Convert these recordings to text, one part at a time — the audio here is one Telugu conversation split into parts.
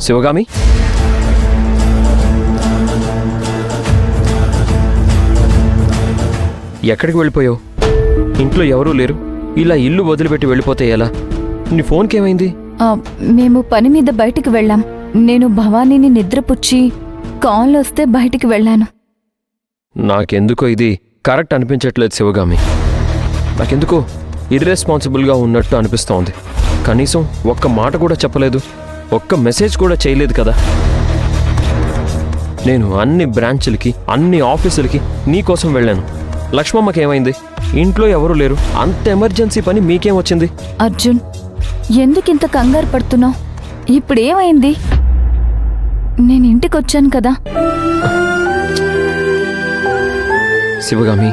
శివగామి, ఎక్కడికి వెళ్ళిపోయావు? ఇంట్లో ఎవరూ లేరు. ఇలా ఇల్లు వదిలిపెట్టి వెళ్ళిపోతే ఎలా? నీ ఫోన్కి ఏమైంది? మేము పని మీద బయటికి వెళ్ళాం. నేను భవానీని నిద్రపుచ్చి కాల్ వస్తే బయటికి వెళ్ళాను. నాకెందుకో ఇది కరెక్ట్ అనిపించట్లేదు శివగామి. నాకెందుకో ఇర్రెస్పాన్సిబుల్గా ఉన్నట్టు అనిపిస్తోంది. కనీసం ఒక్క మాట కూడా చెప్పలేదు, ఒక్క మెసేజ్ కూడా చేయలేదు కదా. నేను అన్ని బ్రాంచులకి, అన్ని ఆఫీసులకి నీకోసం వెళ్ళాను. లక్ష్మమ్మకి ఏమైంది? ఇంట్లో ఎవరూ లేరు. అంత ఎమర్జెన్సీ పని మీకేం వచ్చింది? అర్జున్, ఎందుకింత కంగారు పడుతున్నావు? ఇప్పుడేమైంది? నేను ఇంటికొచ్చాను కదా. Sivagami,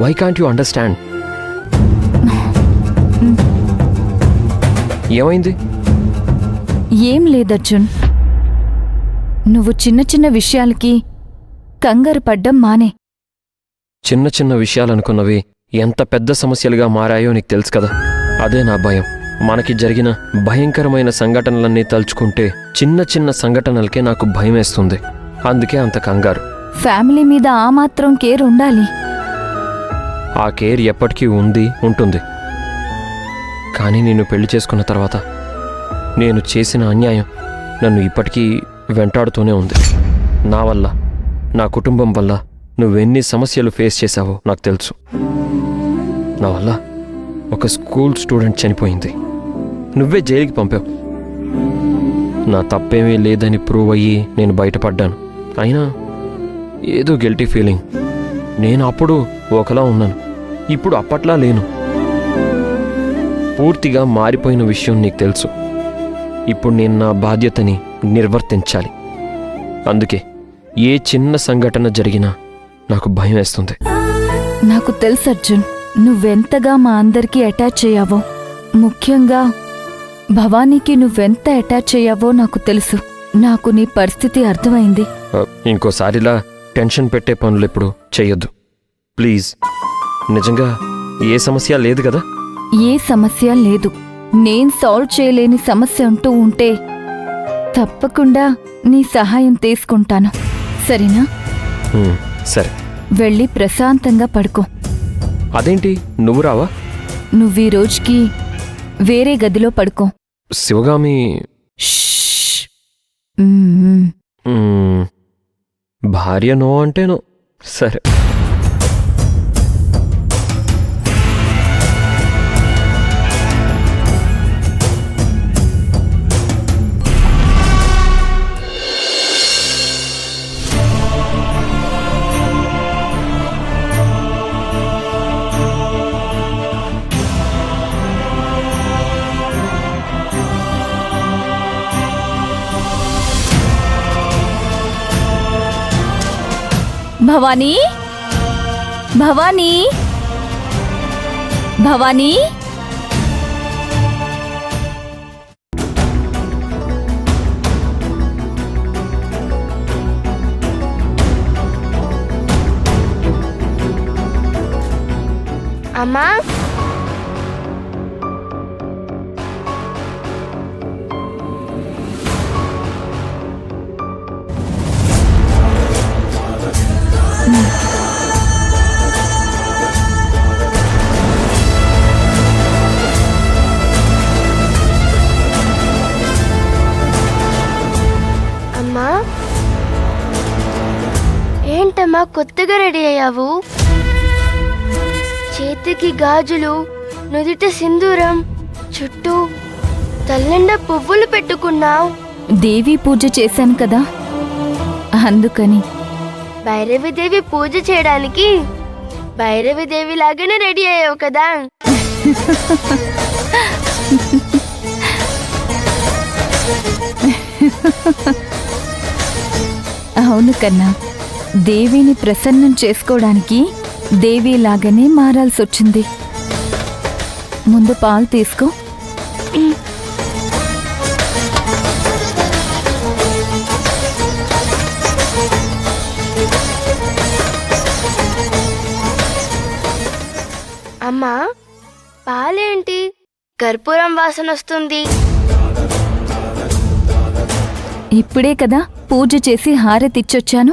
why can't you understand? ఏమైంది? ఏం లేదర్జున్, నువ్వు చిన్న చిన్న విషయాలకి కంగారు పడ్డం మానే. చిన్న చిన్న విషయాలనుకున్నవి ఎంత పెద్ద సమస్యలుగా మారాయో నీకు తెలుసు కదా. అదే నా భయం. మనకి జరిగిన భయంకరమైన సంఘటనలన్నీ తలుచుకుంటే చిన్న చిన్న సంఘటనలకే నాకు భయమేస్తుంది. అందుకే అంత కంగారు. ఫ్యామిలీ మీద ఆ మాత్రం కేర్ ఉండాలి. ఆ కేర్ ఎప్పటికీ ఉంది, ఉంటుంది. కానీ నిన్ను పెళ్లి చేసుకున్న తర్వాత నేను చేసిన అన్యాయం నన్ను ఇప్పటికీ వెంటాడుతూనే ఉంది. నా వల్ల, నా కుటుంబం వల్ల నువ్వెన్ని సమస్యలు ఫేస్ చేశావో నాకు తెలుసు. నా వల్ల ఒక స్కూల్ స్టూడెంట్ చనిపోయింది. నువ్వే జైలుకి పంపావు. నా తప్పేమీ లేదని ప్రూవ్ అయ్యి నేను బయటపడ్డాను. అయినా ఏదో గిల్టీ ఫీలింగ్. నేను అప్పుడు ఒకలా ఉన్నాను, ఇప్పుడు అప్పట్లా లేను. పూర్తిగా మారిపోయిన విషయం నీకు తెలుసు. ఇప్పుడు నేను నా బాధ్యతని నిర్వర్తించాలి. అందుకే ఏ చిన్న సంఘటన జరిగినా నాకు భయం వేస్తుంది. నాకు తెలుసు అర్జున్, నువ్వెంతగా మా అందరికీ అటాచ్ అయ్యావో, ముఖ్యంగా భవానీకి నువ్వెంత అటాచ్ అయ్యావో నాకు తెలుసు. నాకు నీ పరిస్థితి అర్థమైంది. ఇంకోసారిలా టెన్షన్ పెట్టే పనులు ఎప్పుడు చెయ్యొద్దు ప్లీజ్. నిజంగా ఏ సమస్య లేదు కదా? ఏ సమస్య లేదు. నేను సాల్వ్ చేయలేని సమస్య అంటూ ఉంటే తప్పకుండా నీ సహాయం తీసుకుంటాను, సరేనా? సరే, వెళ్ళి ప్రశాంతంగా పడుకో. అదేంటి నువ్వు రావా? నువ్వీ రోజుకి వేరే గదిలో పడుకో. శివగామి, భార్య నో అంటే నో. సరే. భవానీ, భవానీ, భవానీ. అమ్మా, అమ్మా, ఏంటమ్మా కొత్తగా రెడీ అయ్యావు? చేతికి గాజులు, నుదిట సింధూరం, చుట్టూ తల్లిండా పువ్వులు పెట్టుకున్నావు. దేవీ పూజ చేశాను కదా, అందుకని. భైరవిదేవి పూజ చేయడానికి భైరవిదేవి లాగానే రెడీ అయ్యావు కదా. అవును కన్నా, దేవిని ప్రసన్నం చేసుకోవడానికి దేవిలాగానే మారాల్సొచ్చింది. ముందు పాలు తీసుకో. అమ్మా, పాలేంటి కర్పూరం వాసన వస్తుంది? ఇప్పుడే కదా పూజ చేసి హారతిచ్చొచ్చాను.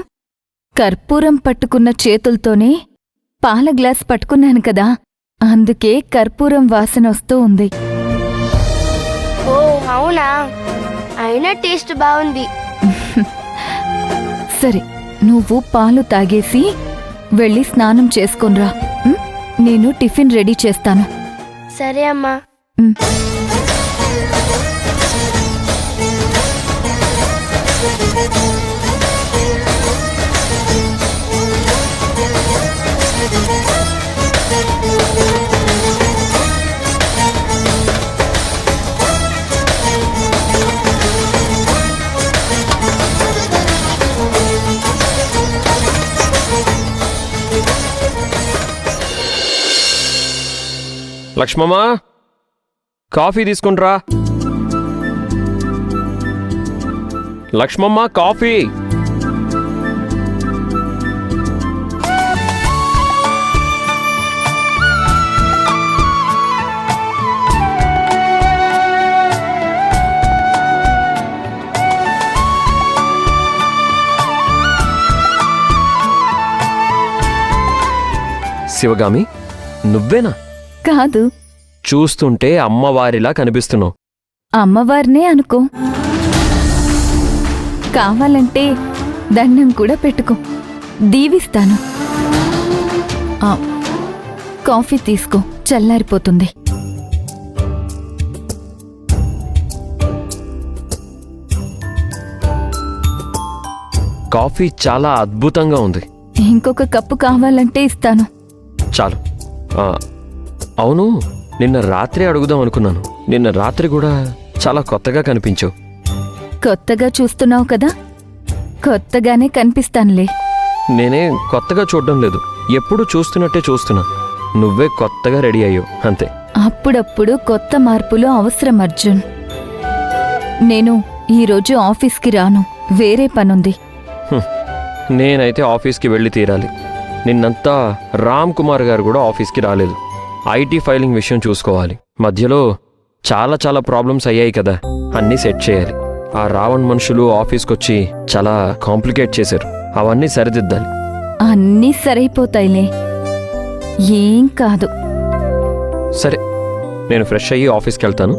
కర్పూరం పట్టుకున్న చేతుల్తోనే పాల గ్లాస్ పట్టుకున్నాను కదా, అందుకే కర్పూరం వాసన వస్తూ ఉంది. ఓ అవునా, అయినా టేస్ట్ బాగుంది. సరే, నువ్వు పాలు తాగేసి వెళ్ళి స్నానం చేసుకొనిరా. నేను టిఫిన్ రెడీ చేస్తాను. సరే అమ్మా. ఉమ్. లక్ష్మమ్మ, కాఫీ తీసుకుంట్రా. లక్ష్మమ్మ, కాఫీ. శివగామి, నువ్వేనా? కాదు, చూస్తుంటే అమ్మవారిలా కనిపిస్తున్నావు. అమ్మవారినే అనుకో. కావాలంటే దండం కూడా పెట్టుకో, దీవిస్తాను. ఆ, కాఫీ తీసుకో, చల్లారిపోతుంది. కాఫీ చాలా అద్భుతంగా ఉంది. ఇంకొక కప్పు కావాలంటే ఇస్తాను. చాలు. అవును, నిన్న రాత్రి అడుగుదాం అనుకున్నాను. నిన్న రాత్రి కూడా చాలా కొత్తగా కనిపించావు. కొత్తగా చూస్తున్నావు కదా, కొత్తగానే కనిపిస్తానులే. నేనే కొత్తగా చూడడం లేదు, ఎప్పుడు చూస్తున్నట్టే చూస్తున్నా. నువ్వే కొత్తగా రెడీ అయ్యావు అంతే. అప్పుడప్పుడు కొత్త మార్పులు అవసరం అర్జున్. నేను ఈరోజు ఆఫీస్కి రాను, వేరే పనుంది. నేనైతే ఆఫీస్కి వెళ్ళి తీరాలి. నిన్నంతా రామ్ కుమార్ గారు కూడా ఆఫీస్కి రాలేదు. ఐటీ ఫైలింగ్ విషయం చూసుకోవాలి. మధ్యలో చాలా ప్రాబ్లమ్స్ అయ్యాయి కదా, అన్నీ సెట్ చేయాలి. ఆ రావణ్ మనుషులు ఆఫీస్కొచ్చి చాలా కాంప్లికేట్ చేశారు. అవన్నీ సరిదిద్దాలి. అన్నీ సరైపోతాయిలే, ఏం కాదు. సరే, నేను ఫ్రెష్ అయ్యి ఆఫీస్కి వెళ్తాను.